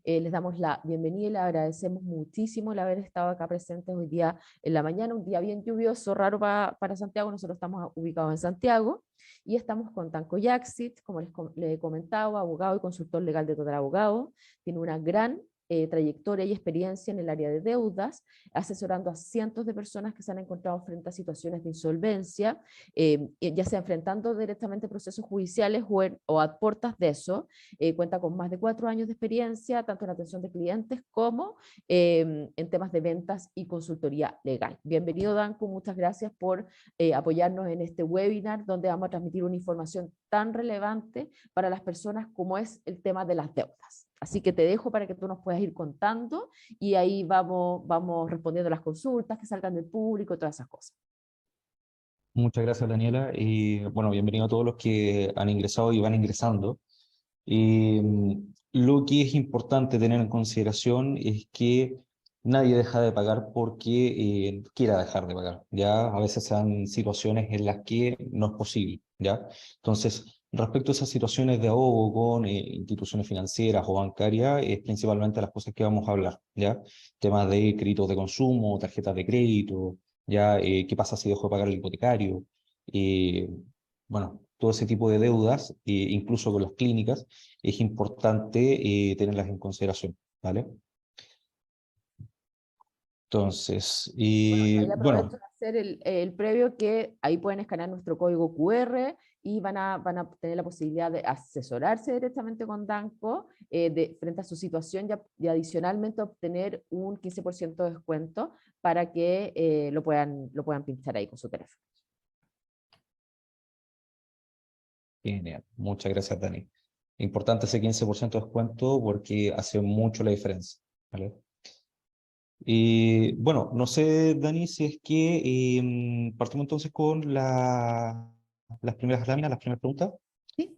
Les damos la bienvenida y le agradecemos muchísimo el haber estado acá presentes hoy día en la mañana, un día bien lluvioso, raro para Santiago. Nosotros estamos ubicados en Santiago y estamos con Tanco Yaxit, como les he comentado, abogado y consultor legal de Total Abogado. Tiene una gran trayectoria y experiencia en el área de deudas, asesorando a cientos de personas que se han encontrado frente a situaciones de insolvencia, ya sea enfrentando directamente procesos judiciales o a puertas de eso. Cuenta con más de 4 años de experiencia, tanto en atención de clientes como en temas de ventas y consultoría legal. Bienvenido, Danco, muchas gracias por apoyarnos en este webinar, donde vamos a transmitir una información tan relevante para las personas como es el tema de las deudas. Así que te dejo para que tú nos puedas ir contando y ahí vamos respondiendo las consultas que salgan del público, todas esas cosas. Muchas gracias, Daniela. Y bueno, bienvenido a todos los que han ingresado y van ingresando. Eh, lo que es importante tener en consideración es que nadie deja de pagar porque quiera dejar de pagar. Ya a veces se dan situaciones en las que no es posible. Ya, entonces, respecto a esas situaciones de ahogo con instituciones financieras o bancarias, es principalmente las cosas que vamos a hablar. Ya, temas de créditos de consumo, tarjetas de crédito. Ya, qué pasa si dejo de pagar el hipotecario. Eh, bueno, todo ese tipo de deudas, incluso con las clínicas, es importante tenerlas en consideración, ¿vale? Entonces, Bueno, ahí bueno, aprovecho de hacer el previo que ahí pueden escanear nuestro código QR y van a tener la posibilidad de asesorarse directamente con Danco frente a su situación y adicionalmente obtener un 15% de descuento para que lo puedan pinchar ahí con su teléfono. genial. Muchas gracias, Dani. Importante ese 15% de descuento porque hace mucho la diferencia, ¿vale? Y bueno, no sé, Dani, si es que partimos entonces con las primeras láminas, las primeras preguntas. ¿Sí?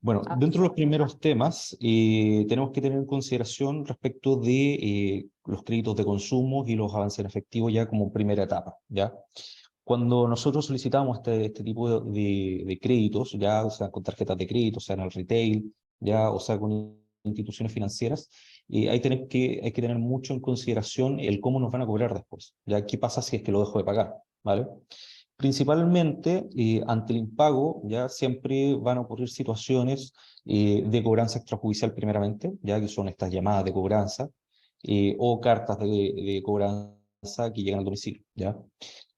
Bueno, dentro de los primeros temas, tenemos que tener en consideración respecto de los créditos de consumo y los avances en efectivo ya como primera etapa, ¿ya? Cuando nosotros solicitamos este tipo de créditos, ya o sea con tarjetas de crédito, o sea en el retail, ya o sea con instituciones financieras, hay que tener mucho en consideración el cómo nos van a cobrar después, ya qué pasa si es que lo dejo de pagar, ¿vale? Principalmente, ante el impago, ya siempre van a ocurrir situaciones de cobranza extrajudicial primeramente, ya que son estas llamadas de cobranza, o cartas de cobranza que llegan al domicilio, ¿ya?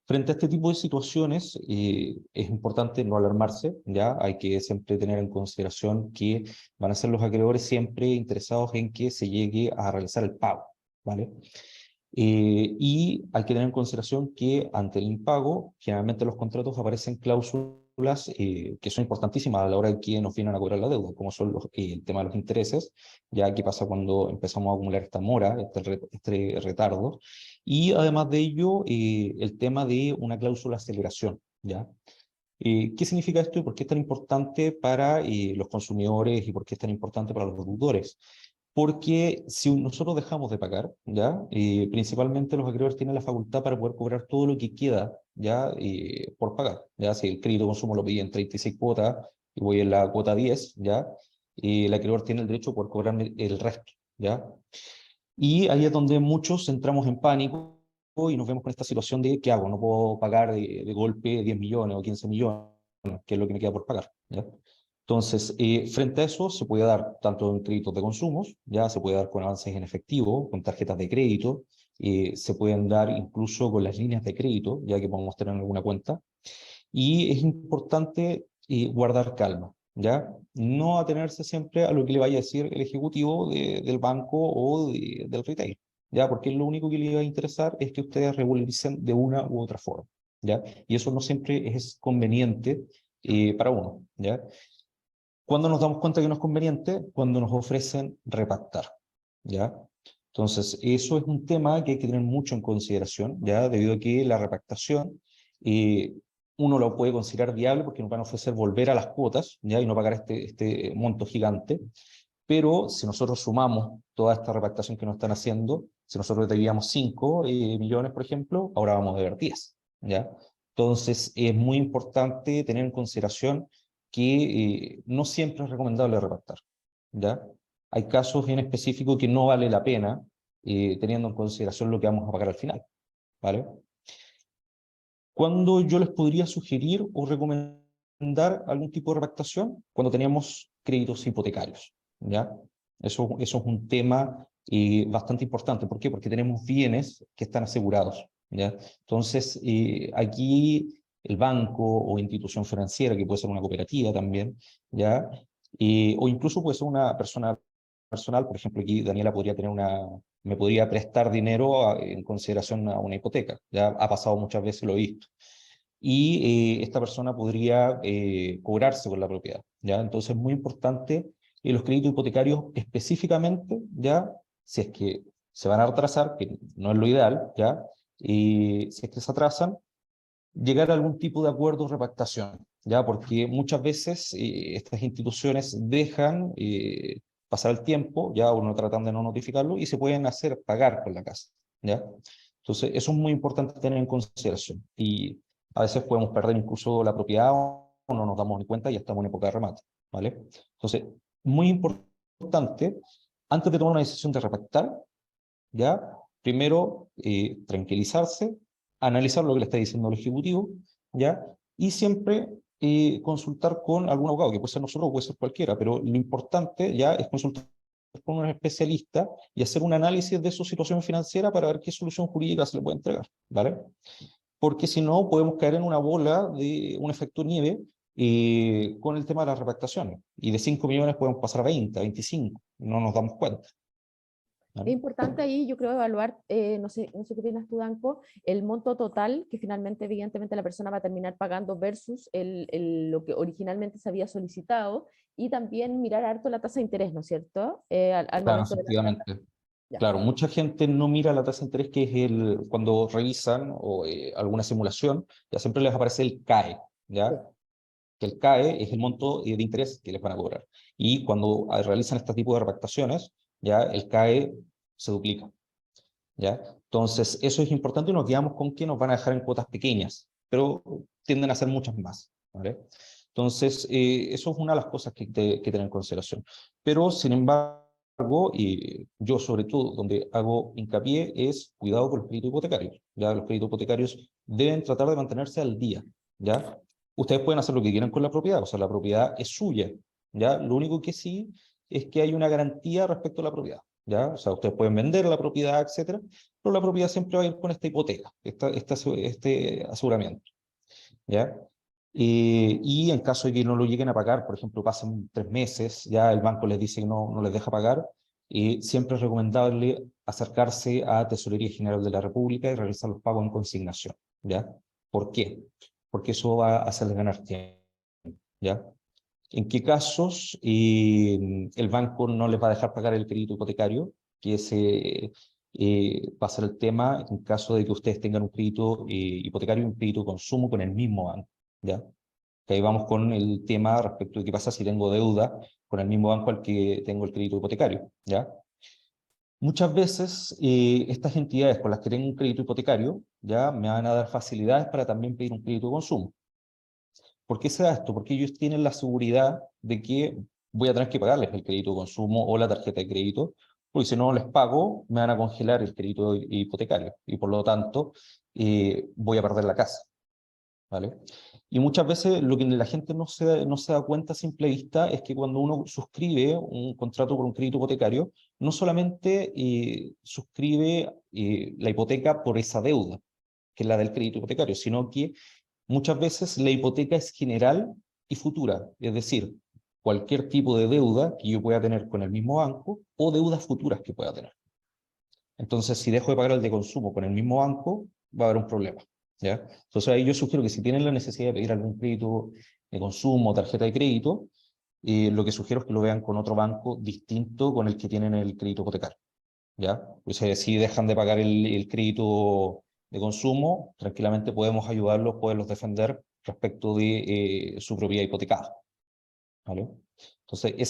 Frente a este tipo de situaciones, es importante no alarmarse, ¿ya? Hay que siempre tener en consideración que van a ser los acreedores siempre interesados en que se llegue a realizar el pago, ¿vale? Y hay que tener en consideración que ante el impago, generalmente en los contratos aparecen cláusulas que son importantísimas a la hora de que nos vienen a cobrar la deuda, como son el tema de los intereses, ya que pasa cuando empezamos a acumular esta mora, este retardo, y además de ello, el tema de una cláusula de aceleración, ¿ya? ¿Qué significa esto y por qué es tan importante para los consumidores y por qué es tan importante para los deudores? Porque si nosotros dejamos de pagar, ¿ya? Principalmente los acreedores tienen la facultad para poder cobrar todo lo que queda, ¿ya? Por pagar, ¿ya? Si el crédito de consumo lo pedí en 36 cuotas y voy en la cuota 10, ¿ya? El acreedor tiene el derecho a poder cobrarme el resto, ¿ya? Y ahí es donde muchos entramos en pánico y nos vemos con esta situación de ¿qué hago? No puedo pagar de golpe 10 millones o 15 millones, que es lo que me queda por pagar, ¿ya? Entonces, frente a eso, se puede dar tanto en créditos de consumos, ya se puede dar con avances en efectivo, con tarjetas de crédito, se pueden dar incluso con las líneas de crédito, ya que podemos tener en alguna cuenta. Y es importante guardar calma, ¿ya? No atenerse siempre a lo que le vaya a decir el ejecutivo del banco o del retail, ¿ya? Porque lo único que le va a interesar es que ustedes regularicen de una u otra forma, ¿ya? Y eso no siempre es conveniente para uno, ¿ya? ¿Cuándo nos damos cuenta que no es conveniente? Cuando nos ofrecen repactar, ¿ya? Entonces, eso es un tema que hay que tener mucho en consideración, ¿ya? Debido a que la repactación, eh, uno lo puede considerar viable porque nos van a ofrecer volver a las cuotas, ¿ya? Y no pagar este monto gigante, pero si nosotros sumamos toda esta repactación que nos están haciendo, si nosotros debíamos 5 millones, por ejemplo, ahora vamos a deber 10, ¿ya? Entonces, es muy importante tener en consideración que no siempre es recomendable repactar, ¿ya? hay casos en específico que no vale la pena, teniendo en consideración lo que vamos a pagar al final, ¿vale? ¿Cuándo yo les podría sugerir o recomendar algún tipo de repactación? Cuando teníamos créditos hipotecarios, ¿ya? Eso es un tema bastante importante. ¿Por qué? Porque tenemos bienes que están asegurados, ¿ya? Entonces, aquí el banco o institución financiera, que puede ser una cooperativa también, ¿ya? O incluso puede ser una persona personal, por ejemplo, aquí Daniela podría tener me podría prestar dinero en consideración a una hipoteca, ya ha pasado muchas veces, lo he visto. Y esta persona podría cobrarse por la propiedad, ¿ya? Entonces es muy importante los créditos hipotecarios específicamente, ¿ya? Si es que se van a retrasar, que no es lo ideal, ¿ya? Y si es que se atrasan, llegar a algún tipo de acuerdo o repactación, ¿ya? Porque muchas veces estas instituciones dejan pasar el tiempo, ya uno tratan de no notificarlo, y se pueden hacer pagar con la casa, ¿ya? Entonces, eso es muy importante tener en consideración. Y a veces podemos perder incluso la propiedad o no nos damos ni cuenta y ya estamos en época de remate, ¿vale? Entonces, muy importante, antes de tomar una decisión de repactar, ¿ya? Primero, tranquilizarse, analizar lo que le está diciendo el Ejecutivo, ¿ya? Y siempre consultar con algún abogado, que puede ser nosotros o puede ser cualquiera, pero lo importante ya es consultar con un especialista y hacer un análisis de su situación financiera para ver qué solución jurídica se le puede entregar, ¿vale? Porque si no, podemos caer en una bola de un efecto nieve con el tema de las repactaciones. Y de 5 millones podemos pasar a 20, a 25, no nos damos cuenta, Es ¿vale? importante ahí, yo creo, evaluar, no sé qué opinas tú, Danco, el monto total que finalmente, evidentemente, la persona va a terminar pagando versus lo que originalmente se había solicitado y también mirar harto la tasa de interés, ¿no es cierto? Al Claro, momento de la efectivamente. ya, Claro, mucha gente no mira la tasa de interés, que es cuando revisan o, alguna simulación, ya siempre les aparece el CAE, ¿ya? sí. Que el CAE es el monto de interés que les van a cobrar. Y cuando realizan este tipo de repactaciones, ya el CAE se duplica, ¿ya? Entonces, eso es importante y nos quedamos con que nos van a dejar en cuotas pequeñas, pero tienden a ser muchas más, ¿vale? Entonces, eso es una de las cosas que tener en consideración. Pero, sin embargo, y yo sobre todo donde hago hincapié es cuidado con los créditos hipotecarios. Ya los créditos hipotecarios deben tratar de mantenerse al día, ¿ya? Ustedes pueden hacer lo que quieran con la propiedad, o sea, la propiedad es suya, ¿ya? Lo único que sí es que hay una garantía respecto a la propiedad, ¿ya? O sea, ustedes pueden vender la propiedad, etcétera, pero la propiedad siempre va a ir con esta hipoteca, este aseguramiento, ¿ya? Y en caso de que no lo lleguen a pagar, por ejemplo, pasan 3 meses, ya el banco les dice que no les deja pagar, siempre es recomendable acercarse a Tesorería General de la República y realizar los pagos en consignación, ¿ya? ¿Por qué? Porque eso va a hacerles ganar tiempo, ¿ya? ¿En qué casos el banco no les va a dejar pagar el crédito hipotecario? Que ese va a ser el tema en caso de que ustedes tengan un crédito hipotecario y un crédito de consumo con el mismo banco, ¿ya? Que ahí vamos con el tema respecto de qué pasa si tengo deuda con el mismo banco al que tengo el crédito hipotecario, ¿ya? Muchas veces estas entidades con las que tengo un crédito hipotecario, ¿ya? Me van a dar facilidades para también pedir un crédito de consumo. ¿Por qué se da esto? Porque ellos tienen la seguridad de que voy a tener que pagarles el crédito de consumo o la tarjeta de crédito, porque si no les pago, me van a congelar el crédito hipotecario y por lo tanto voy a perder la casa, ¿vale? Y muchas veces lo que la gente no se da cuenta a simple vista es que cuando uno suscribe un contrato por un crédito hipotecario, no solamente suscribe la hipoteca por esa deuda, que es la del crédito hipotecario, sino que muchas veces la hipoteca es general y futura, es decir, cualquier tipo de deuda que yo pueda tener con el mismo banco o deudas futuras que pueda tener. Entonces, si dejo de pagar el de consumo con el mismo banco, va a haber un problema, ¿ya? Entonces, ahí yo sugiero que si tienen la necesidad de pedir algún crédito de consumo o tarjeta de crédito, lo que sugiero es que lo vean con otro banco distinto con el que tienen el crédito hipotecario, ¿ya? Pues si dejan de pagar el crédito de consumo, tranquilamente podemos ayudarlos, poderlos defender respecto de su propiedad hipotecada, ¿vale? Entonces, eh,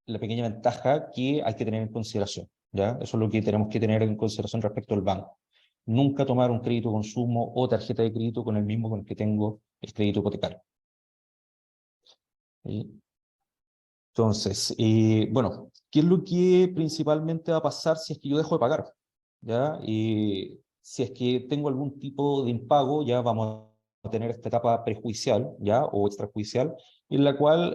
la pequeña ventaja que hay que tener en consideración, ¿ya? Eso es lo que tenemos que tener en consideración respecto al banco. Nunca tomar un crédito de consumo o tarjeta de crédito con el mismo con el que tengo el crédito hipotecario. ¿Sí? Entonces, bueno, ¿qué es lo que principalmente va a pasar si es que yo dejo de pagar? ¿Ya? Y si es que tengo algún tipo de impago, ya vamos a tener esta etapa prejudicial, ¿ya? O extrajudicial, en la cual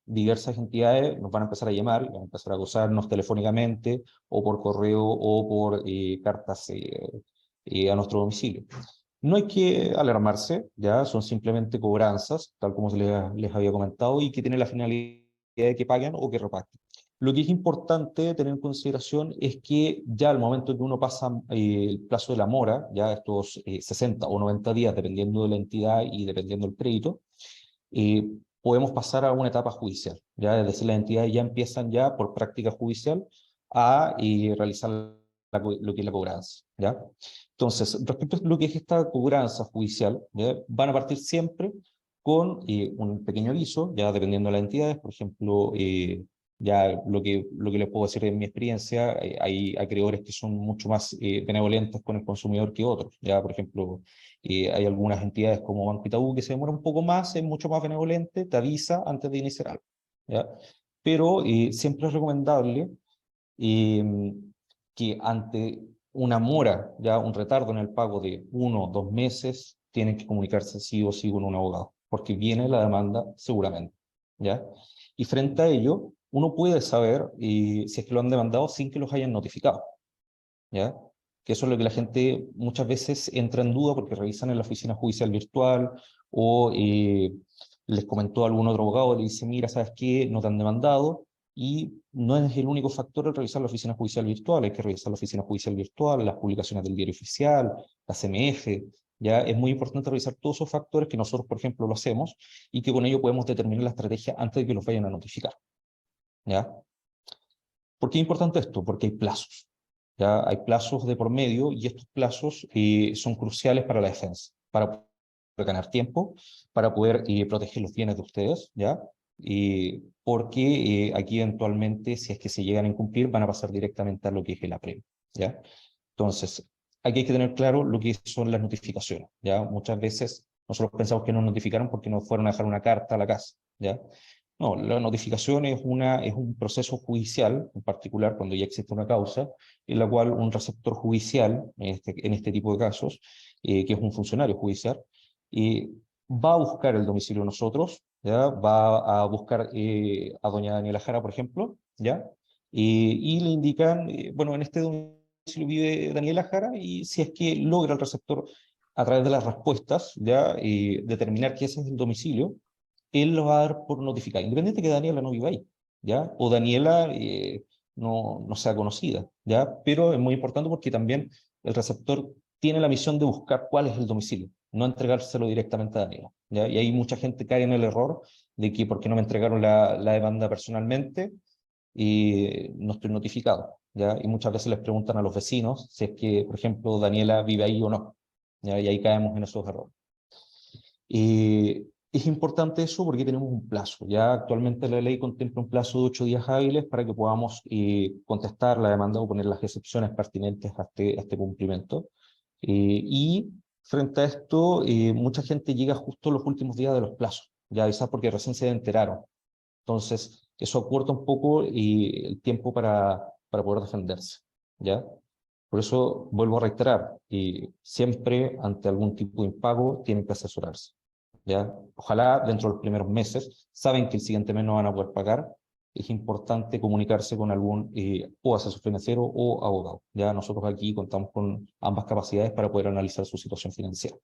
diversas entidades nos van a empezar a llamar, y van a empezar a acosarnos telefónicamente, o por correo, o por cartas a nuestro domicilio. No hay que alarmarse, ya son simplemente cobranzas, tal como les había comentado, y que tienen la finalidad de que paguen o que repacten. Lo que es importante tener en consideración es que ya al momento que uno pasa el plazo de la mora, ya estos 60 o 90 días, dependiendo de la entidad y dependiendo del crédito, podemos pasar a una etapa judicial, ya, es decir, las entidades ya empiezan ya por práctica judicial a realizar lo que es la cobranza, ¿ya? Entonces, respecto a lo que es esta cobranza judicial, ¿ya? Van a partir siempre con un pequeño aviso, ya dependiendo de las entidades, por ejemplo, ya lo que les puedo decir en mi experiencia, hay acreedores que son mucho más benevolentes con el consumidor que otros, ya, por ejemplo, hay algunas entidades como Banco Itaú que se demora un poco más, es mucho más benevolente, te avisa antes de iniciar algo, ¿ya? Pero siempre es recomendable eh, que ante una mora, ya un retardo en el pago de 1 o 2 meses, tienen que comunicarse sí o sí con un abogado, porque viene la demanda seguramente, ¿ya? Y frente a ello, uno puede saber si es que lo han demandado sin que los hayan notificado, ¿ya? Que eso es lo que la gente muchas veces entra en duda porque revisan en la oficina judicial virtual o les comentó algún otro abogado, le dice, mira, ¿sabes qué? No te han demandado y no es el único factor el revisar la oficina judicial virtual, hay que revisar la oficina judicial virtual, las publicaciones del diario oficial, la CMF, ¿ya? Es muy importante revisar todos esos factores que nosotros, por ejemplo, lo hacemos y que con ello podemos determinar la estrategia antes de que los vayan a notificar, ¿ya? ¿Por qué es importante esto? Porque hay plazos. ¿Ya? Hay plazos de por medio y estos plazos son cruciales para la defensa, para poder ganar tiempo, para poder proteger los bienes de ustedes, ¿ya? Porque aquí eventualmente, si es que se llegan a incumplir, van a pasar directamente a lo que es el apremio, ¿ya? Entonces, aquí hay que tener claro lo que son las notificaciones, ¿ya? Muchas veces nosotros pensamos que nos notificaron porque nos fueron a dejar una carta a la casa, ¿ya? No, la notificación es un proceso judicial, en particular cuando ya existe una causa, en la cual un receptor judicial, en este tipo de casos, que es un funcionario judicial, eh, va a buscar el domicilio de nosotros, ¿ya? Va a buscar a doña Daniela Jara, por ejemplo, ¿ya? Y le indican, bueno, en este domicilio vive Daniela Jara, y si es que logra el receptor, a través de las respuestas, ¿ya? Determinar que ese es el domicilio, él lo va a dar por notificado, independiente que Daniela no viva ahí, ¿ya? O Daniela no sea conocida, ¿ya? Pero es muy importante porque también el receptor tiene la misión de buscar cuál es el domicilio, no entregárselo directamente a Daniela, ¿ya? Y ahí mucha gente cae en el error de que porque no me entregaron la demanda personalmente y no estoy notificado, ¿ya? Y muchas veces les preguntan a los vecinos si es que, por ejemplo, Daniela vive ahí o no, ¿ya? Y ahí caemos en esos errores. Es importante eso porque tenemos un plazo. Ya actualmente la ley contempla un plazo de 8 días hábiles para que podamos contestar la demanda o poner las excepciones pertinentes a este cumplimiento. Y frente a esto, mucha gente llega justo los últimos días de los plazos, ya quizás porque recién se enteraron. Entonces, eso acorta un poco el tiempo para poder defenderse, ¿ya? Por eso vuelvo a reiterar, y siempre ante algún tipo de impago tienen que asesorarse, ¿ya? Ojalá dentro de los primeros meses, saben que el siguiente mes no van a poder pagar, es importante comunicarse con algún o asesor financiero o abogado, ¿ya? Nosotros aquí contamos con ambas capacidades para poder analizar su situación financiera.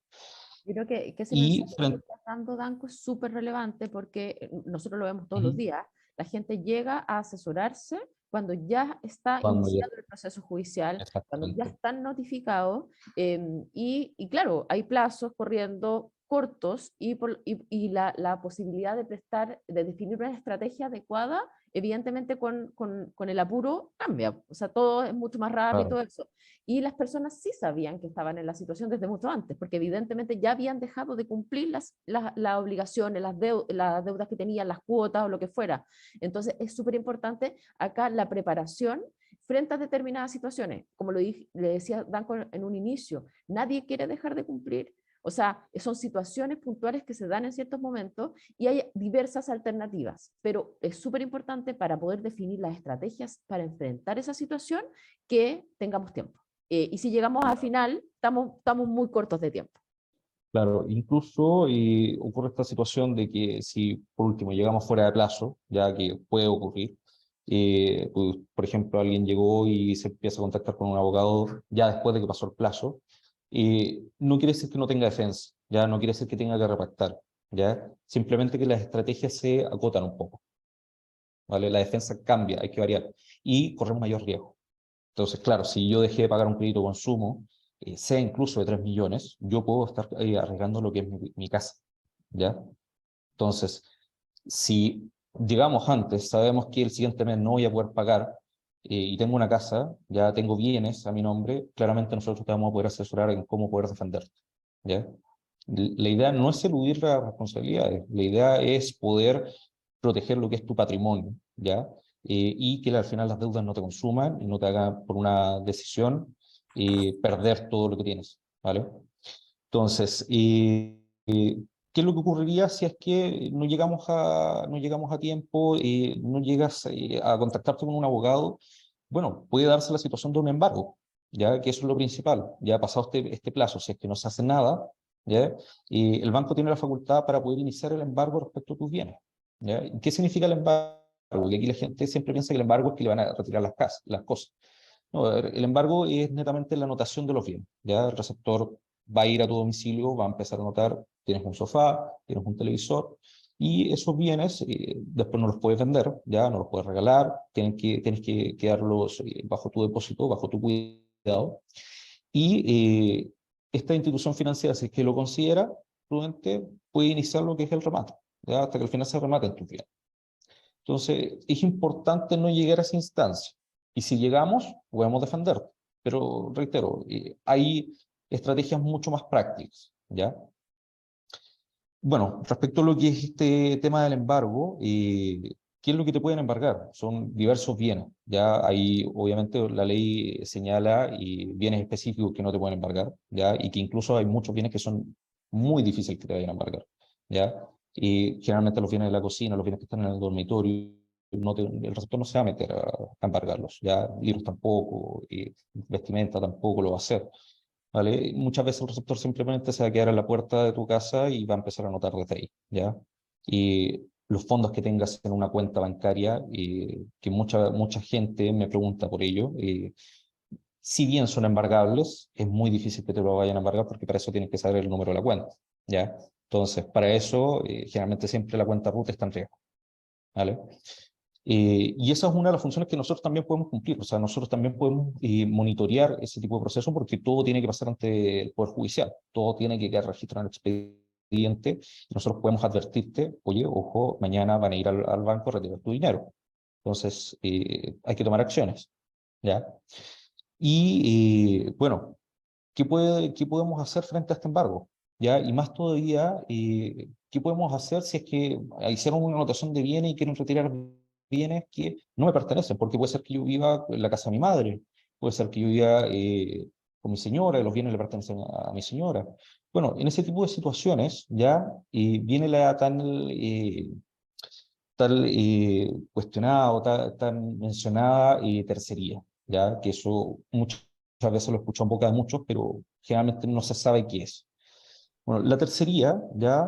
Yo creo que ese Y mensaje que frente... estás dando, Danco, es súper relevante porque nosotros lo vemos todos los Ujú. días. La gente llega a asesorarse cuando ya está Cuando ya... iniciado el proceso judicial, cuando ya Exactamente. están notificados, y claro, hay plazos corriendo cortos y la posibilidad de prestar, de definir una estrategia adecuada, evidentemente con el apuro cambia. O sea, todo es mucho más rápido y Claro. todo eso. Y las personas sí sabían que estaban en la situación desde mucho antes, porque evidentemente ya habían dejado de cumplir las obligaciones, las deudas que tenían, las cuotas o lo que fuera. Entonces es súper importante acá la preparación frente a determinadas situaciones. Como le decía Danco en un inicio, nadie quiere dejar de cumplir O sea, son situaciones puntuales que se dan en ciertos momentos y hay diversas alternativas, pero es súper importante para poder definir las estrategias para enfrentar esa situación que tengamos tiempo. Y si llegamos al final, estamos muy cortos de tiempo. Claro, incluso ocurre esta situación de que si por último llegamos fuera de plazo, ya que puede ocurrir, pues, por ejemplo, alguien llegó y se empieza a contactar con un abogado ya después de que pasó el plazo, no quiere decir que no tenga defensa, ya no quiere decir que tenga que repactar, ya simplemente que las estrategias se acotan un poco, ¿vale? La defensa cambia, hay que variar y correr mayor riesgo. Entonces, claro, si yo dejé de pagar un crédito de consumo, sea incluso de 3 millones, yo puedo estar arriesgando lo que es mi casa, ¿ya? Entonces, si llegamos antes, sabemos que el siguiente mes no voy a poder pagar y tengo una casa, ya tengo bienes a mi nombre, claramente nosotros te vamos a poder asesorar en cómo poder defenderte, ¿ya? La idea no es eludir las responsabilidades, la idea es poder proteger lo que es tu patrimonio, ¿ya? Y que al final las deudas no te consuman y no te hagan por una decisión perder todo lo que tienes, ¿vale? Entonces, ¿qué es lo que ocurriría si es que no llegamos a tiempo, no llegas a contactarte con un abogado? Bueno, puede darse la situación de un embargo, ya que eso es lo principal. Ya ha pasado este plazo, si es que no se hace nada, ¿ya? Y el banco tiene la facultad para poder iniciar el embargo respecto a tus bienes, ¿ya? ¿Qué significa el embargo? Porque aquí la gente siempre piensa que el embargo es que le van a retirar las cosas. No, a ver, el embargo es netamente la anotación de los bienes, ¿ya? El receptor va a ir a tu domicilio, va a empezar a anotar, tienes un sofá, tienes un televisor, y esos bienes después no los puedes vender, ya no los puedes regalar, tienes que quedarlos bajo tu depósito, bajo tu cuidado, y esta institución financiera, si es que lo considera prudente, puede iniciar lo que es el remate, ya hasta que al final se rematen tus bienes. Entonces, es importante no llegar a esa instancia. Y si llegamos, podemos defender. Pero, reitero, hay estrategias mucho más prácticas, ¿ya? Bueno, respecto a lo que es este tema del embargo, ¿qué es lo que te pueden embargar? Son diversos bienes, ¿ya? Ahí, obviamente, la ley señala bienes específicos que no te pueden embargar, ¿ya? Y que incluso hay muchos bienes que son muy difíciles que te vayan a embargar, ¿ya? Y generalmente los bienes de la cocina, los bienes que están en el dormitorio, el receptor no se va a meter a embargarlos, ya libros tampoco, y vestimenta tampoco lo va a hacer, ¿vale? Muchas veces el receptor simplemente se va a quedar en la puerta de tu casa y va a empezar a anotar desde ahí, ¿ya? Y los fondos que tengas en una cuenta bancaria, que mucha gente me pregunta por ello, si bien son embargables, es muy difícil que te lo vayan a embargar porque para eso tienes que saber el número de la cuenta, ¿ya? Entonces, para eso, generalmente siempre la cuenta root está en riesgo, ¿vale? Y esa es una de las funciones que nosotros también podemos cumplir. O sea, nosotros también podemos monitorear ese tipo de procesos porque todo tiene que pasar ante el Poder Judicial, todo tiene que quedar registrado en el expediente. Y nosotros podemos advertirte, oye, ojo, mañana van a ir al banco a retirar tu dinero. Entonces, hay que tomar acciones, ¿ya? Y bueno, ¿qué podemos hacer frente a este embargo? ¿Ya? Y más todavía, ¿qué podemos hacer si es que hicieron una anotación de bienes y quieren retirar bienes que no me pertenecen? Porque puede ser que yo viva en la casa de mi madre, puede ser que yo viva con mi señora y los bienes le pertenecen a mi señora. Bueno, en ese tipo de situaciones ya viene la tal cuestionada o tan mencionada tercería, ya que eso muchas veces lo escucho en boca de muchos, pero generalmente no se sabe qué es. Bueno, la tercería, ya,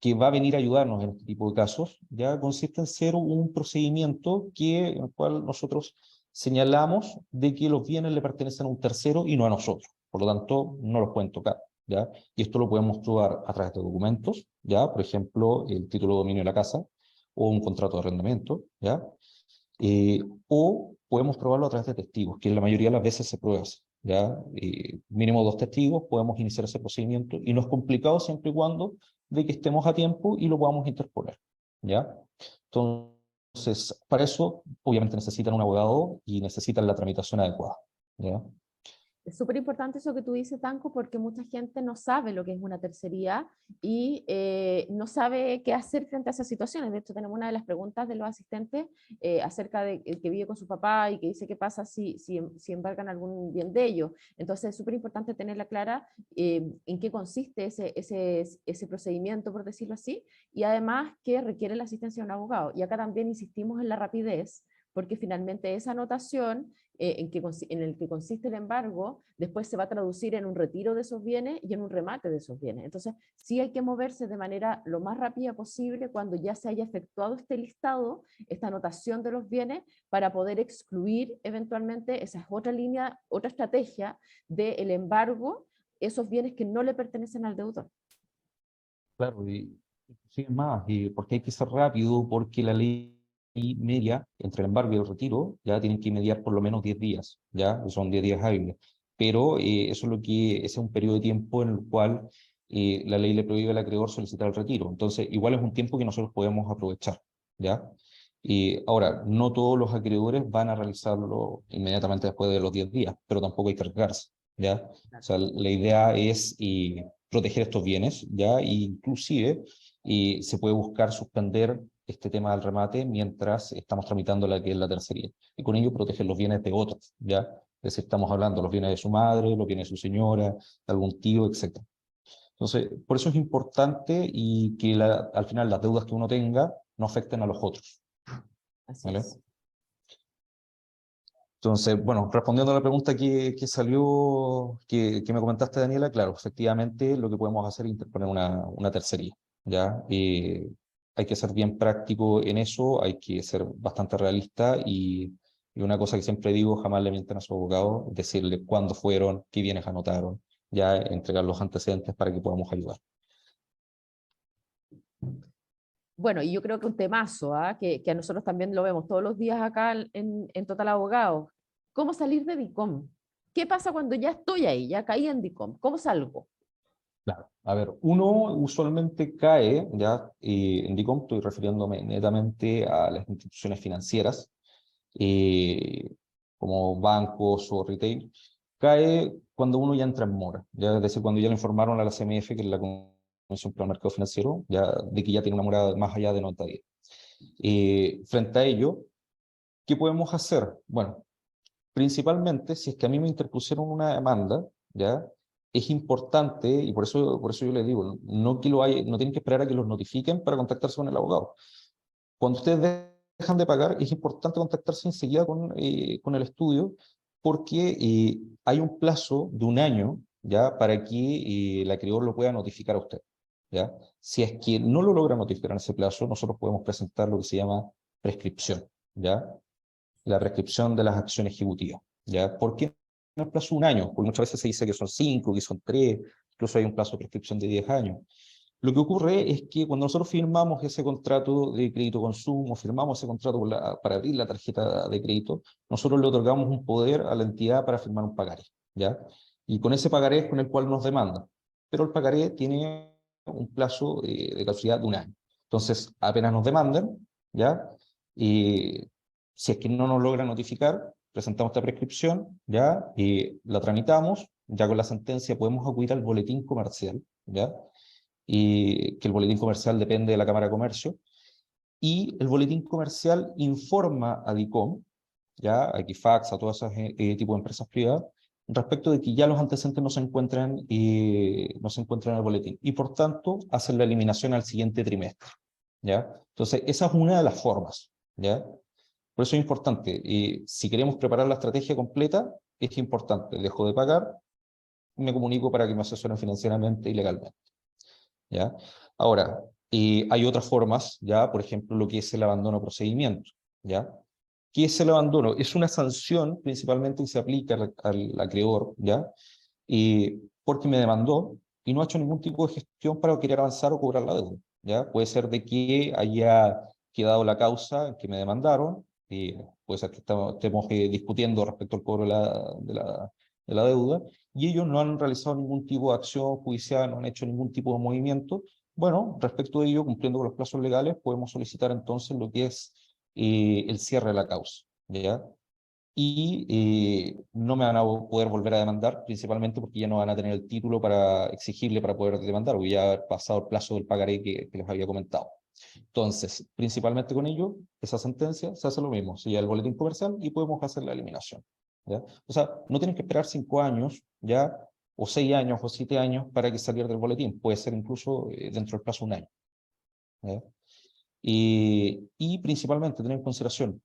que va a venir a ayudarnos en este tipo de casos, ya consiste en ser un procedimiento en el cual nosotros señalamos de que los bienes le pertenecen a un tercero y no a nosotros. Por lo tanto, no los pueden tocar, ¿ya? Y esto lo podemos probar a través de documentos, ¿ya? Por ejemplo, el título de dominio de la casa o un contrato de arrendamiento, ¿ya? O podemos probarlo a través de testigos, que la mayoría de las veces se prueba así, ¿ya? Mínimo 2 testigos, podemos iniciar ese procedimiento y no es complicado siempre y cuando de que estemos a tiempo y lo podamos interponer, ¿ya? Entonces, para eso, obviamente necesitan un abogado y necesitan la tramitación adecuada, ¿ya? Es súper importante eso que tú dices, Tanco, porque mucha gente no sabe lo que es una tercería y no sabe qué hacer frente a esas situaciones. De hecho, tenemos una de las preguntas de los asistentes acerca de el que vive con su papá y que dice qué pasa si embarcan algún bien de ellos. Entonces, es súper importante tenerla clara en qué consiste ese procedimiento, por decirlo así, y además que requiere la asistencia de un abogado. Y acá también insistimos en la rapidez, porque finalmente esa anotación en el que consiste el embargo, después se va a traducir en un retiro de esos bienes y en un remate de esos bienes. Entonces, sí hay que moverse de manera lo más rápida posible cuando ya se haya efectuado este listado, esta anotación de los bienes, para poder excluir eventualmente esa otra línea, otra estrategia del embargo, esos bienes que no le pertenecen al deudor. Claro, y sí, más, y porque hay que ser rápido, porque la ley media entre el embargo y el retiro ya tienen que mediar por lo menos 10 días, ya, que son 10 días hábiles. Pero eso es lo que, ese es un periodo de tiempo en el cual la ley le prohíbe al acreedor solicitar el retiro. Entonces, igual es un tiempo que nosotros podemos aprovechar, ¿ya? Y ahora, no todos los acreedores van a realizarlo inmediatamente después de los 10 días, pero tampoco hay que arriesgarse, ¿ya? O sea, la idea es proteger estos bienes, ¿ya? E inclusive se puede buscar suspender este tema del remate mientras estamos tramitando la que es la tercería. Y con ello proteger los bienes de otros, ¿ya? Es decir, estamos hablando de los bienes de su madre, los bienes de su señora, de algún tío, etc. Entonces, por eso es importante y que al final las deudas que uno tenga no afecten a los otros, Así ¿vale? es. Entonces, bueno, respondiendo a la pregunta que salió, que me comentaste, Daniela, claro, efectivamente lo que podemos hacer es interponer una tercería, ¿ya? Hay que ser bien práctico en eso, hay que ser bastante realista y una cosa que siempre digo, jamás le mienten a su abogado, decirle cuándo fueron, qué bienes anotaron, ya entregar los antecedentes para que podamos ayudar. Bueno, y yo creo que un temazo, ¿ah? Que a nosotros también lo vemos todos los días acá en Total Abogados. ¿Cómo salir de DICOM? ¿Qué pasa cuando ya estoy ahí, ya caí en DICOM? ¿Cómo salgo? Claro. A ver, uno usualmente cae, ya en DICOM estoy refiriéndome netamente a las instituciones financieras, eh, como bancos o retail, cae cuando uno ya entra en mora, ya, es decir, cuando ya le informaron a la CMF, que es la Comisión para el Mercado Financiero, ya, de que ya tiene una mora más allá de 90 días. Frente a ello, ¿qué podemos hacer? Bueno, principalmente, si es que a mí me interpusieron una demanda, ¿ya? Es importante, y por eso yo les digo, no, que no tienen que esperar a que los notifiquen para contactarse con el abogado. Cuando ustedes dejan de pagar, es importante contactarse enseguida con el estudio, porque hay un plazo de un año, ¿ya? Para que el acreedor lo pueda notificar a usted, ¿ya? Si es que no lo logra notificar en ese plazo, nosotros podemos presentar lo que se llama prescripción, ¿ya? La prescripción de las acciones ejecutivas, ¿ya? ¿Por qué no el plazo de un año? Porque muchas veces se dice que son 5, que son 3, incluso hay un plazo de prescripción de 10 años. Lo que ocurre es que cuando nosotros firmamos ese contrato de crédito consumo, firmamos ese contrato para abrir la tarjeta de crédito, nosotros le otorgamos un poder a la entidad para firmar un pagaré, ¿ya? Y con ese pagaré es con el cual nos demandan. Pero el pagaré tiene un plazo de caducidad de un año. Entonces, apenas nos demandan, ¿ya? Y si es que no nos logran notificar, presentamos esta prescripción, ¿ya? Y la tramitamos, ya con la sentencia podemos acudir al boletín comercial, ¿ya? Y que el boletín comercial depende de la Cámara de Comercio, y el boletín comercial informa a DICOM, ya, a Equifax, a todos esos tipos de empresas privadas, respecto de que ya los antecedentes no se encuentran en el boletín, y por tanto hacen la eliminación al siguiente trimestre, ¿ya? Entonces, esa es una de las formas, ¿ya? Por eso es importante, si queremos preparar la estrategia completa, es importante, dejo de pagar, me comunico para que me asesoren financieramente y legalmente, ¿ya? Ahora, hay otras formas, ¿ya? Por ejemplo, lo que es el abandono de procedimiento, ¿ya? ¿Qué es el abandono? Es una sanción principalmente que se aplica al acreedor, ¿ya? Porque me demandó y no ha hecho ningún tipo de gestión para querer avanzar o cobrar la deuda, ¿ya? Puede ser de que haya quedado la causa en que me demandaron, puede ser que estemos discutiendo respecto al cobro de la deuda, y ellos no han realizado ningún tipo de acción judicial, no han hecho ningún tipo de movimiento. Bueno, respecto de ello, cumpliendo con los plazos legales, podemos solicitar entonces lo que es el cierre de la causa, ¿ya? y no me van a poder volver a demandar, principalmente porque ya no van a tener el título para exigirle para poder demandar, o ya haber pasado el plazo del pagaré que les había comentado. Entonces, principalmente con ello, esa sentencia se hace lo mismo, se lleva el boletín comercial y podemos hacer la eliminación, ¿ya? O sea, no tienen que esperar 5 años, ¿ya? O 6 años o 7 años para que salir del boletín, puede ser incluso dentro del plazo de un año, ¿ya? Y principalmente tener en consideración,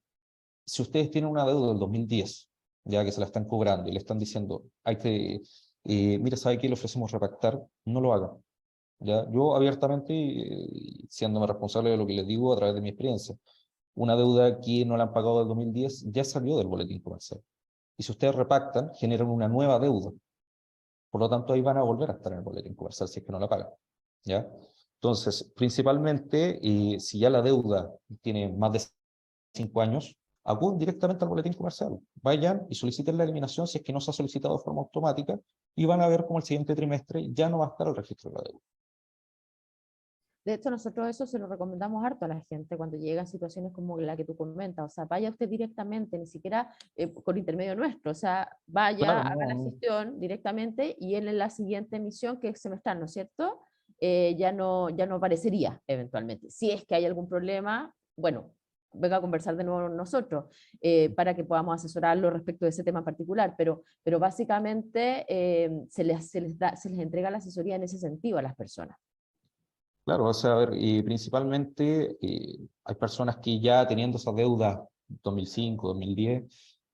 si ustedes tienen una deuda del 2010, ya que se la están cobrando y le están diciendo, hay que, mira, ¿sabe qué? Le ofrecemos repactar, no lo hagan. ¿Ya? Yo abiertamente, siéndome responsable de lo que les digo a través de mi experiencia, una deuda que no la han pagado del 2010 ya salió del boletín comercial. Y si ustedes repactan, generan una nueva deuda. Por lo tanto, ahí van a volver a estar en el boletín comercial si es que no la pagan. ¿Ya? Entonces, principalmente, si ya la deuda tiene más de 5 años, acuden directamente al boletín comercial. Vayan y soliciten la eliminación si es que no se ha solicitado de forma automática y van a ver cómo el siguiente trimestre ya no va a estar el registro de la deuda. De hecho, nosotros eso se lo recomendamos harto a la gente cuando llegan situaciones como la que tú comentas. O sea, vaya usted directamente, ni siquiera por intermedio nuestro. O sea, vaya, Claro, haga no, la no. gestión directamente y él en la siguiente emisión, que es semestral, ¿no es cierto? Ya no aparecería eventualmente. Si es que hay algún problema, bueno, venga a conversar de nuevo con nosotros para que podamos asesorarlo respecto de ese tema en particular. Pero básicamente se les entrega la asesoría en ese sentido a las personas. Claro, o sea, a ver, y principalmente hay personas que ya teniendo esa deuda 2005, 2010,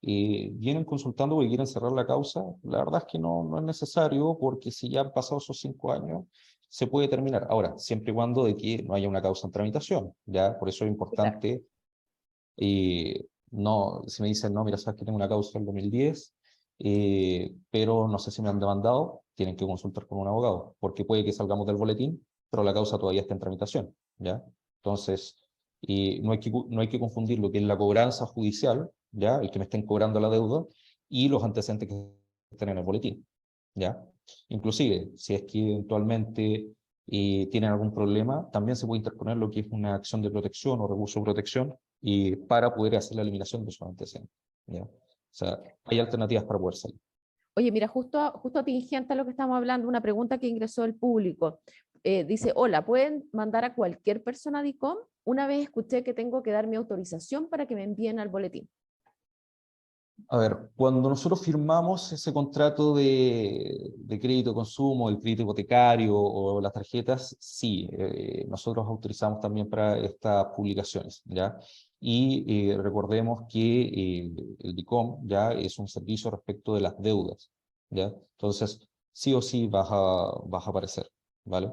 vienen consultando porque quieren cerrar la causa. La verdad es que no, no es necesario porque si ya han pasado esos 5 años, se puede terminar. Ahora, siempre y cuando de que no haya una causa en tramitación, ¿ya? Por eso es Sí, claro. importante, no, si me dicen, no, mira, sabes que tengo una causa del 2010, pero no sé si me han demandado, tienen que consultar con un abogado, porque puede que salgamos del boletín pero la causa todavía está en tramitación, ¿ya? Entonces, no hay que confundir lo que es la cobranza judicial, ¿ya? El que me estén cobrando la deuda, y los antecedentes que estén en el boletín, ¿ya? Inclusive, si es que eventualmente tienen algún problema, también se puede interponer lo que es una acción de protección o recurso de protección para poder hacer la eliminación de esos antecedentes, ¿ya? O sea, hay alternativas para poder salir. Oye, mira, justo atingente a lo que estamos hablando, una pregunta que ingresó el público. Dice, hola, ¿pueden mandar a cualquier persona a DICOM? Una vez escuché que tengo que dar mi autorización para que me envíen al boletín. A ver, cuando nosotros firmamos ese contrato de crédito de consumo, el crédito hipotecario o las tarjetas, sí, nosotros autorizamos también para estas publicaciones, ¿ya? Y recordemos que el DICOM ya es un servicio respecto de las deudas, ¿ya? Entonces, sí o sí vas a aparecer, ¿vale?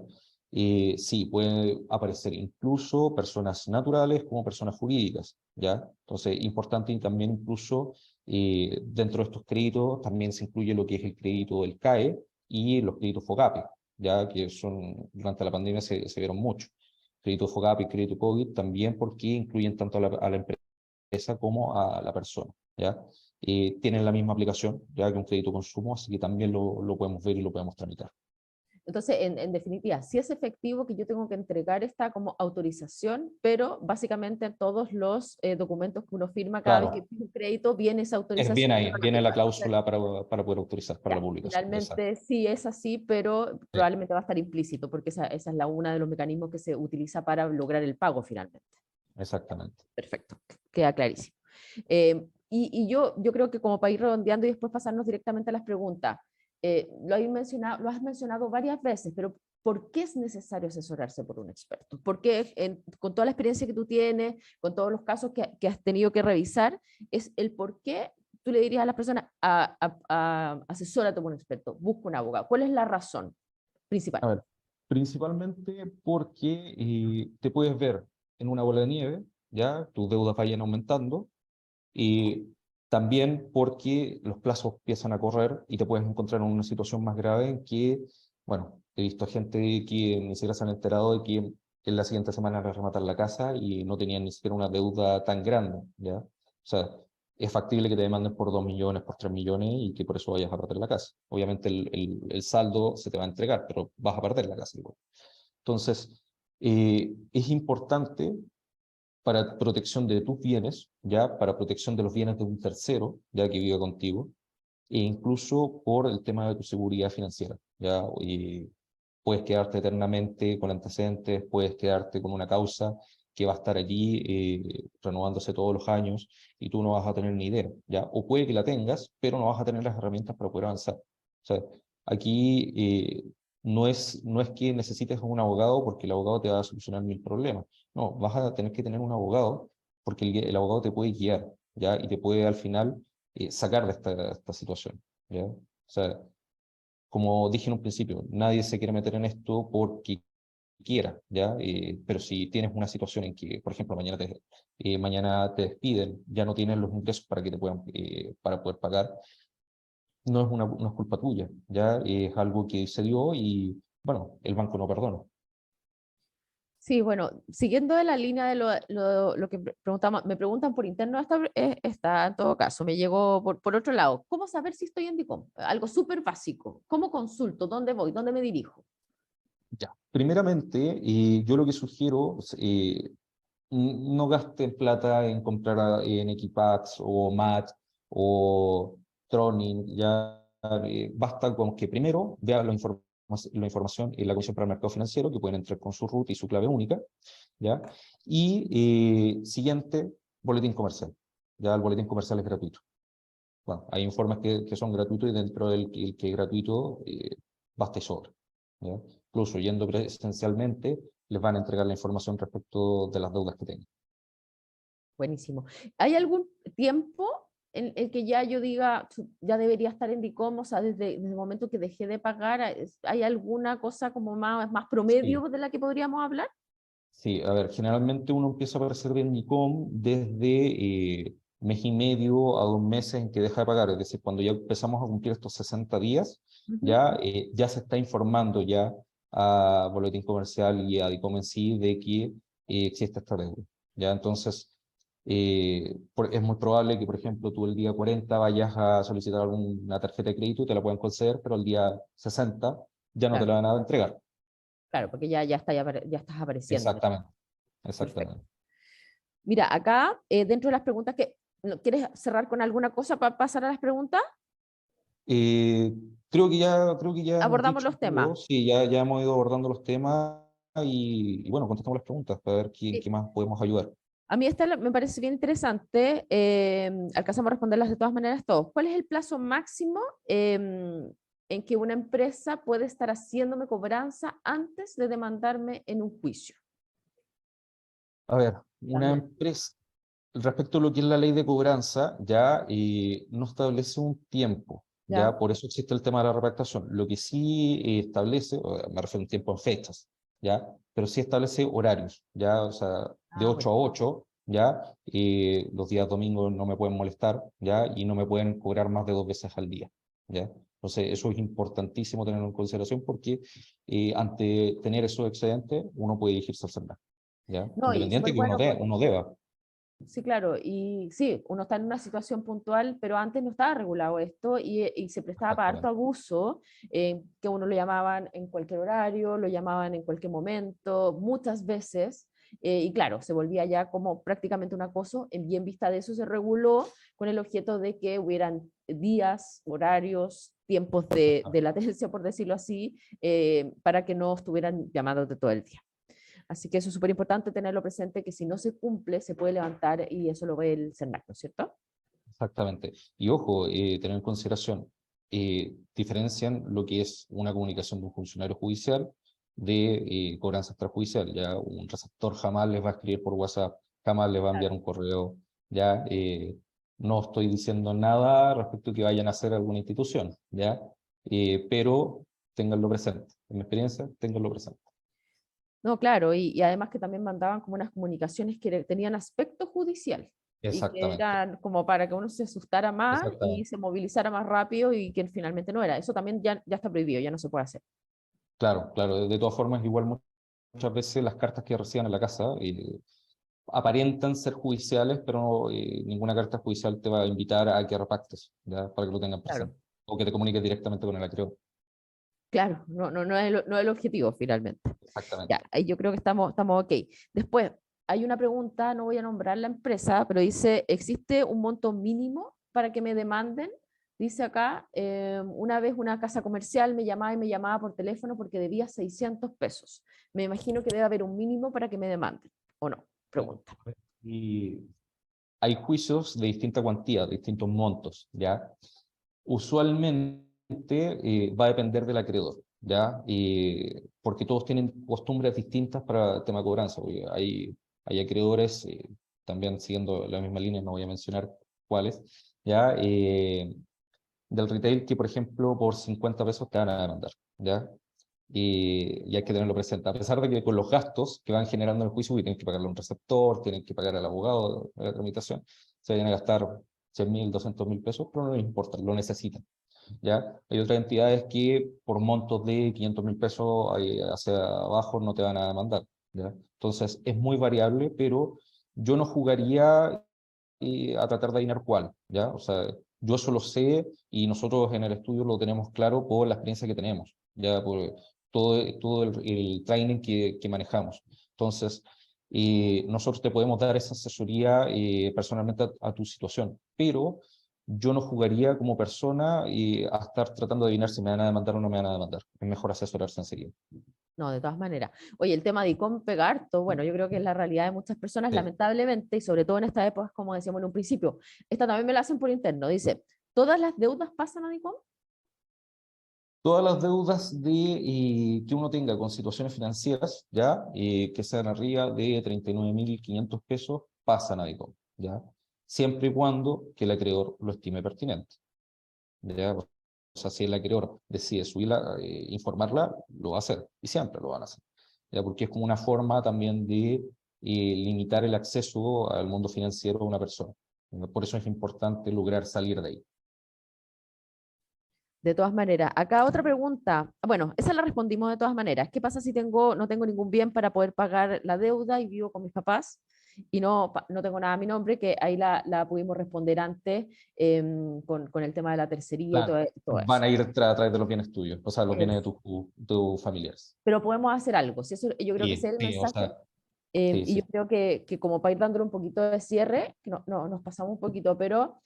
Sí, puede aparecer incluso personas naturales como personas jurídicas, ¿ya? Entonces, importante y también incluso dentro de estos créditos también se incluye lo que es el crédito del CAE y los créditos FOGAPE, ya que son, durante la pandemia se vieron mucho. Crédito FOGAPE y crédito COVID también porque incluyen tanto a la empresa como a la persona, ¿ya? Tienen la misma aplicación, ya que un crédito consumo, así que también lo podemos ver y lo podemos tramitar. Entonces, en definitiva, sí es efectivo que yo tengo que entregar esta como autorización, pero básicamente todos los documentos que uno firma cada vez que Claro, pide un crédito, viene esa es autorización bien ahí, para viene la firmar. Entonces, cláusula para poder autorizar para la ya, publicación. Exacto. finalmente sí es así, pero Sí, probablemente va a estar implícito, porque esa es la una de los mecanismos que se utiliza para lograr el pago finalmente. exactamente. Perfecto, queda clarísimo. Y yo creo que como para ir redondeando y después pasarnos directamente a las preguntas, lo has mencionado varias veces, pero ¿por qué es necesario asesorarse por un experto? ¿Por qué, con toda la experiencia que tú tienes, con todos los casos que has tenido que revisar, es el por qué tú le dirías a las personas, asesórate por un experto, busca un abogado? ¿Cuál es la razón A principal? ver, principalmente porque te puedes ver en una bola de nieve, ¿ya? Tus deudas vayan aumentando y también porque los plazos empiezan a correr y te puedes encontrar en una situación más grave en que, bueno, he visto gente que ni siquiera se han enterado de que en la siguiente semana van a rematar la casa y no tenían ni siquiera una deuda tan grande, ¿ya? O sea, es factible que te demanden por 2 millones, por 3 millones y que por eso vayas a perder la casa. Obviamente el saldo se te va a entregar, pero vas a perder la casa igual. Entonces, es importante para protección de tus bienes, ya para protección de los bienes de un tercero, ya que vive contigo, e incluso por el tema de tu seguridad financiera, ya, y puedes quedarte eternamente con antecedentes, puedes quedarte con una causa que va a estar allí renovándose todos los años y tú no vas a tener ni idea, ¿ya? O puede que la tengas, pero no vas a tener las herramientas para poder avanzar. O sea, aquí no es que necesites un abogado porque el abogado te va a solucionar mil problemas. No, vas a tener que tener un abogado porque el abogado te puede guiar, ¿ya? Y te puede al final sacar de esta situación, ¿ya? O sea, como dije en un principio, nadie se quiere meter en esto porque quiera, ¿ya? Pero si tienes una situación en que, por ejemplo, mañana te despiden, ya no tienes los ingresos para que te puedan, para poder pagar, no es culpa tuya, ¿ya? Es algo que se dio y, bueno, el banco no perdona. Sí, bueno, siguiendo de la línea de lo que preguntamos, me preguntan por interno, está en todo caso, me llegó por otro lado. ¿Cómo saber si estoy en DICOM? Algo súper básico. ¿Cómo consulto? ¿Dónde voy? ¿Dónde me dirijo? Ya. Primeramente, yo lo que sugiero, no gasten plata en comprar en Equipax o Match o Tronin, ya basta con que primero vean la información en la Comisión para el Mercado Financiero, que pueden entrar con su RUT y su clave única, ¿ya? Y siguiente, boletín comercial. Ya el boletín comercial es gratuito. Bueno, hay informes que son gratuitos y dentro del el que es gratuito basta y sobra, ¿ya? Incluso yendo presencialmente, les van a entregar la información respecto de las deudas que tengan. Buenísimo. ¿Hay algún tiempo en el que ya yo diga, ya debería estar en DICOM? O sea, desde el momento que dejé de pagar, ¿hay alguna cosa como más Sí, promedio de la que podríamos hablar? sí, a ver, generalmente uno empieza a aparecer en NICOM desde mes y medio a 2 meses en que deja de pagar, es decir, cuando ya empezamos a cumplir estos 60 días, Ujú. ya se está informando ya a Boletín Comercial y a DICOM en sí de que existe esta deuda. Ya, entonces, es muy probable que, por ejemplo, tú el día 40 vayas a solicitar alguna tarjeta de crédito y te la puedan conceder, pero el día 60 ya no te Claro, la van a entregar. claro, porque ya estás apareciendo. Exactamente, Perfecto. exactamente. Mira, acá, dentro de las preguntas ¿quieres cerrar con alguna cosa para pasar a las preguntas? Eh, creo que ya hemos Abordamos dicho los temas. todo, sí, ya hemos ido abordando los temas y bueno, contestamos las preguntas para ver qué Sí. más podemos ayudar. A mí esta me parece bien interesante. Alcanzamos a responderlas de todas maneras todos. ¿Cuál es el plazo máximo en que una empresa puede estar haciéndome cobranza antes de demandarme en un juicio? A ver, una Dando- empresa, respecto a lo que es la ley de cobranza, ya no establece un tiempo, ya ¿Ya? por eso existe el tema de la retractación. Lo que sí establece, me refiero a un tiempo en fechas, ya, pero sí establece horarios, ya, o sea, de Ah, 8 bueno, a 8, ya, los días domingos no me pueden molestar, ya, y no me pueden cobrar más de 2 veces al día, ya. Entonces, eso es importantísimo tenerlo en consideración porque ante tener esos excedentes, uno puede dirigirse al SERNAC, ¿ya? no, y Independiente súper que uno, bueno uno deba. sí, claro, y sí, uno está en una situación puntual, pero antes no estaba regulado esto y se prestaba para harto Exactamente. abuso, que uno lo llamaban en cualquier horario, lo llamaban en cualquier momento, muchas veces, y claro, se volvía ya como prácticamente un acoso. Y en vista de eso se reguló con el objeto de que hubieran días, horarios, tiempos de latencia, por decirlo así, para que no estuvieran llamados de todo el día. Así que eso es súper importante tenerlo presente, que si no se cumple, se puede levantar y eso lo ve el CERNAC, ¿no es cierto? Exactamente. Y ojo, tener en consideración, diferencian lo que es una comunicación de un funcionario judicial de cobranza extrajudicial. Ya un receptor jamás les va a escribir por WhatsApp, jamás les va a enviar Claro. un correo. Ya no estoy diciendo nada respecto a que vayan a hacer alguna institución, ya, pero ténganlo presente. En mi experiencia, ténganlo presente. No, claro, y además que también mandaban como unas comunicaciones que tenían aspecto judicial y que Exactamente, eran como para que uno se asustara más y exactamente. se movilizara más rápido y que finalmente no era. Eso también ya está prohibido, ya no se puede hacer. Claro, claro. De todas formas, igual muchas veces las cartas que reciban en la casa aparentan ser judiciales, pero ninguna carta judicial te va a invitar a que repactes, ¿ya? Para que lo tengan Claro, presente. O que te comuniques directamente con el acreedor. claro, no es el objetivo finalmente. Ya, Exactamente. ahí yo creo que estamos ok. Después, hay una pregunta, no voy a nombrar la empresa, pero dice, ¿existe un monto mínimo para que me demanden? Dice acá, una vez una casa comercial me llamaba y me llamaba por teléfono porque debía 600 pesos. Me imagino que debe haber un mínimo para que me demanden, ¿o no? Pregunta. Y hay juicios de distinta cuantía, de distintos montos, ¿ya? Usualmente va a depender del acreedor, ¿ya? Porque todos tienen costumbres distintas para el tema de cobranza. Porque hay acreedores, también siguiendo la misma línea, no voy a mencionar cuáles, ¿ya? Del retail que, por ejemplo, por 50 pesos te van a demandar, ¿ya? Y hay que tenerlo presente, a pesar de que con los gastos que van generando el juicio, y tienen que pagarle a un receptor, tienen que pagar al abogado de la tramitación, se vayan a gastar 100.000, 200.000 pesos, pero no les importa, lo necesitan, ¿ya? Hay otras entidades que por montos de 500.000 pesos hacia abajo no te van a demandar, ¿ya? Entonces es muy variable, pero yo no jugaría a tratar de adivinar cuál, ¿ya? O sea, yo eso lo sé y nosotros en el estudio lo tenemos claro por la experiencia que tenemos, ya por todo el training que manejamos. Entonces, nosotros te podemos dar esa asesoría personalmente a tu situación, pero yo no jugaría como persona a estar tratando de adivinar si me van a demandar o no me van a demandar. Es mejor asesorarse enseguida. No, de todas maneras. Oye, el tema de ICOM pega harto, bueno, yo creo que es la realidad de muchas personas, Sí. lamentablemente, y sobre todo en estas épocas, como decíamos en un principio. Esta también me la hacen por interno. Dice, ¿todas las deudas pasan a ICOM? Todas las deudas que uno tenga con situaciones financieras, ¿ya? Que sean arriba de 39.500 pesos, pasan a DICOM, ¿ya? Siempre y cuando que el acreedor lo estime pertinente, ¿ya? O sea, si el acreedor decide subirla, informarla, lo va a hacer, y siempre lo van a hacer, ¿ya? Porque es como una forma también de limitar el acceso al mundo financiero de una persona. Por eso es importante lograr salir de ahí. De todas maneras. Acá otra pregunta. Bueno, esa la respondimos de todas maneras. ¿Qué pasa si no tengo ningún bien para poder pagar la deuda y vivo con mis papás y no tengo nada a mi nombre? Que ahí la pudimos responder antes con el tema de la tercería y Claro, todo van eso. a ir a través de los bienes tuyos, o sea, los bienes de Perfecto. tus familiares. Pero podemos hacer algo. Si eso, yo creo que ese Sí, es el sí, o mensaje. sea, sí, Y yo sí. creo que como para ir dándole un poquito de cierre, que nos pasamos un poquito, pero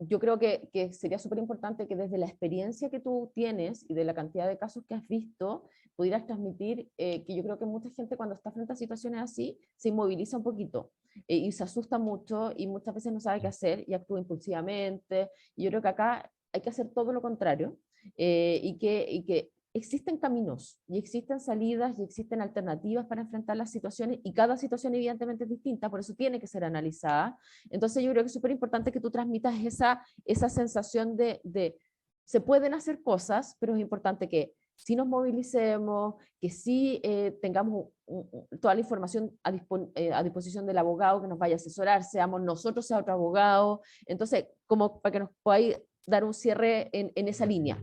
yo creo que sería súper importante que desde la experiencia que tú tienes y de la cantidad de casos que has visto, pudieras transmitir que yo creo que mucha gente cuando está frente a situaciones así se inmoviliza un poquito y se asusta mucho y muchas veces no sabe qué hacer y actúa impulsivamente. Y yo creo que acá hay que hacer todo lo contrario y que existen caminos y existen salidas y existen alternativas para enfrentar las situaciones y cada situación evidentemente es distinta, por eso tiene que ser analizada. Entonces yo creo que es súper importante que tú transmitas esa sensación de se pueden hacer cosas, pero es importante que sí nos movilicemos, que sí tengamos toda la información a disposición del abogado que nos vaya a asesorar, seamos nosotros, sea otro abogado. Entonces, como para que nos podáis dar un cierre en esa línea.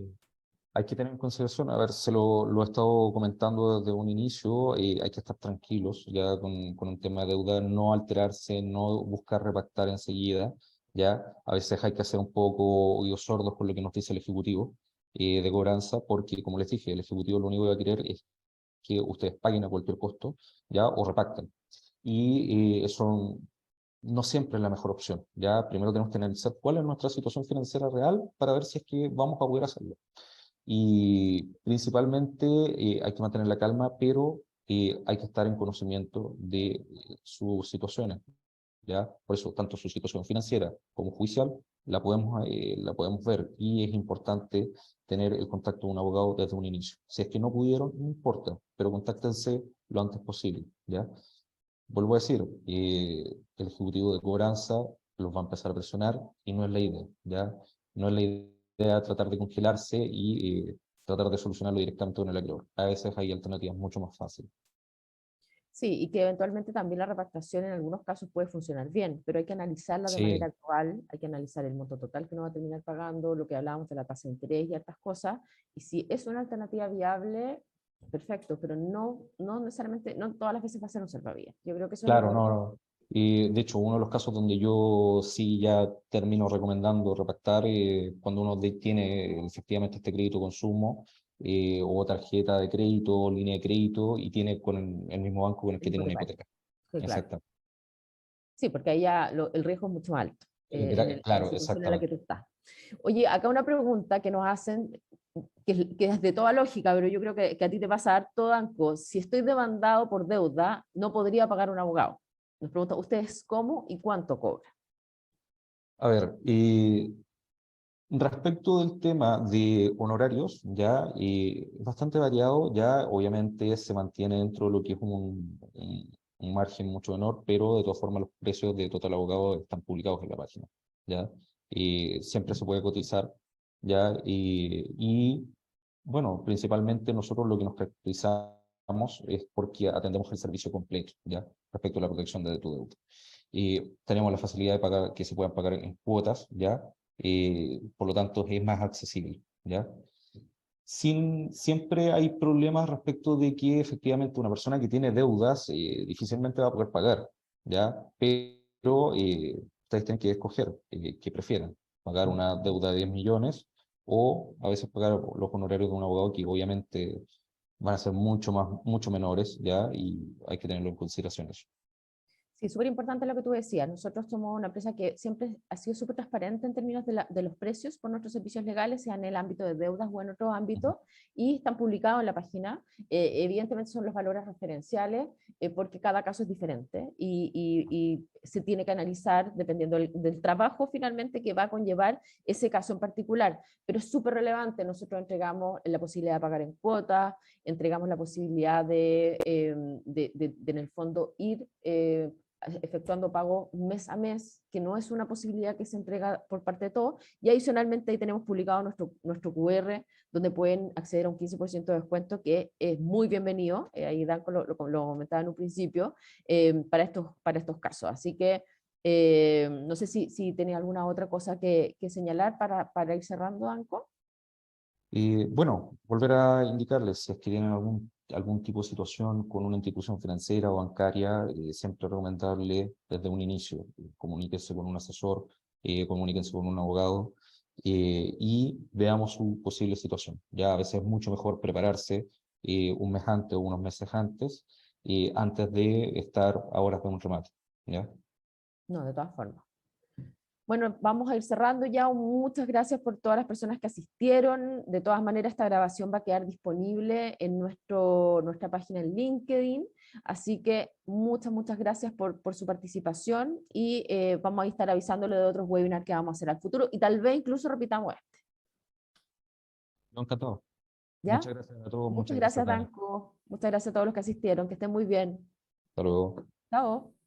Hay que tener en consideración, a ver, lo he estado comentando desde un inicio, hay que estar tranquilos ya con un tema de deuda, no alterarse, no buscar repactar enseguida, ya, a veces hay que hacer un poco oídos sordos con lo que nos dice el Ejecutivo de cobranza, porque como les dije, el Ejecutivo lo único que va a querer es que ustedes paguen a cualquier costo, ya, o repacten. Y eso no siempre es la mejor opción, ya, primero tenemos que analizar cuál es nuestra situación financiera real para ver si es que vamos a poder hacerlo. Y principalmente hay que mantener la calma, pero hay que estar en conocimiento de sus situaciones, ¿ya? Por eso, tanto su situación financiera como judicial la podemos ver y es importante tener el contacto de un abogado desde un inicio. Si es que no pudieron, no importa, pero contáctense lo antes posible, ¿ya? Vuelvo a decir, el ejecutivo de cobranza los va a empezar a presionar y no es la idea, ¿ya? No es la idea tratar de congelarse y tratar de solucionarlo directamente con el acreedor. A veces hay alternativas mucho más fáciles. Sí, y que eventualmente también la repactación en algunos casos puede funcionar bien, pero hay que analizarla de manera Sí, actual, hay que analizar el monto total que uno va a terminar pagando, lo que hablábamos de la tasa de interés y otras cosas, y si es una alternativa viable, perfecto, pero no necesariamente, no todas las veces va a ser un salvavidas. Yo creo que eso es claro, lo... no, no. Y de hecho, uno de los casos donde yo sí ya termino recomendando repactar, cuando uno tiene efectivamente este crédito consumo, o tarjeta de crédito, línea de crédito, y tiene con el mismo banco con el que El tiene una hipotecario. hipoteca. Sí, claro. Exacto. Sí, porque ahí ya el riesgo es mucho más alto en la Claro, situación en la que exactamente. tú estás. Oye, acá una pregunta que nos hacen, que es de toda lógica, pero yo creo que a ti te pasa harto, Danco. Si estoy demandado por deuda, no podría pagar un abogado. Nos pregunta, ¿ustedes cómo y cuánto cobran? A ver, respecto del tema de honorarios, ya es bastante variado, ya obviamente se mantiene dentro de lo que es un margen mucho menor, pero de todas formas los precios de Total Abogado están publicados en la página, ya, y siempre se puede cotizar, ya, bueno, principalmente nosotros lo que nos caracterizamos es porque atendemos el servicio completo, ya, respecto a la protección de tu deuda. Y tenemos la facilidad de pagar, que se puedan pagar en cuotas, ya, por lo tanto es más accesible, ¿ya? Siempre hay problemas respecto de que efectivamente una persona que tiene deudas difícilmente va a poder pagar, ¿ya? Pero ustedes tienen que escoger qué prefieren, pagar una deuda de 10 millones o a veces pagar los honorarios de un abogado que obviamente van a ser mucho menores, ¿ya? Y hay que tenerlo en consideración eso. Sí, súper importante lo que tú decías. Nosotros somos una empresa que siempre ha sido súper transparente en términos de los precios por nuestros servicios legales, sea en el ámbito de deudas o en otros ámbitos, y están publicados en la página. Evidentemente son los valores referenciales, porque cada caso es diferente y se tiene que analizar dependiendo del trabajo finalmente que va a conllevar ese caso en particular. Pero es súper relevante. Nosotros entregamos la posibilidad de pagar en cuotas, entregamos la posibilidad en el fondo ir efectuando pago mes a mes, que no es una posibilidad que se entrega por parte de todos, y adicionalmente ahí tenemos publicado nuestro QR, donde pueden acceder a un 15% de descuento, que es muy bienvenido, ahí Danco lo comentaba en un principio, para estos casos. Así que no sé si tenía alguna otra cosa que señalar para ir cerrando, Danco. Y bueno, volver a indicarles si es que tienen algún tipo de situación con una institución financiera o bancaria, siempre es recomendable desde un inicio, comuníquense con un asesor, comuníquense con un abogado y veamos su posible situación. Ya a veces es mucho mejor prepararse un mes antes o unos meses antes de estar a horas de un remate, ¿ya? No, de todas formas. Bueno, vamos a ir cerrando ya. Muchas gracias por todas las personas que asistieron. De todas maneras, esta grabación va a quedar disponible en nuestra página en LinkedIn. Así que muchas gracias por su participación y vamos a estar avisándole de otros webinars que vamos a hacer al futuro y tal vez incluso repitamos este. No, encantado. ¿Ya? Muchas gracias a todos, Muchas muchas gracias, gracias, Dani. Danco. Muchas gracias a todos los que asistieron. Que estén muy bien. Hasta luego. Chao.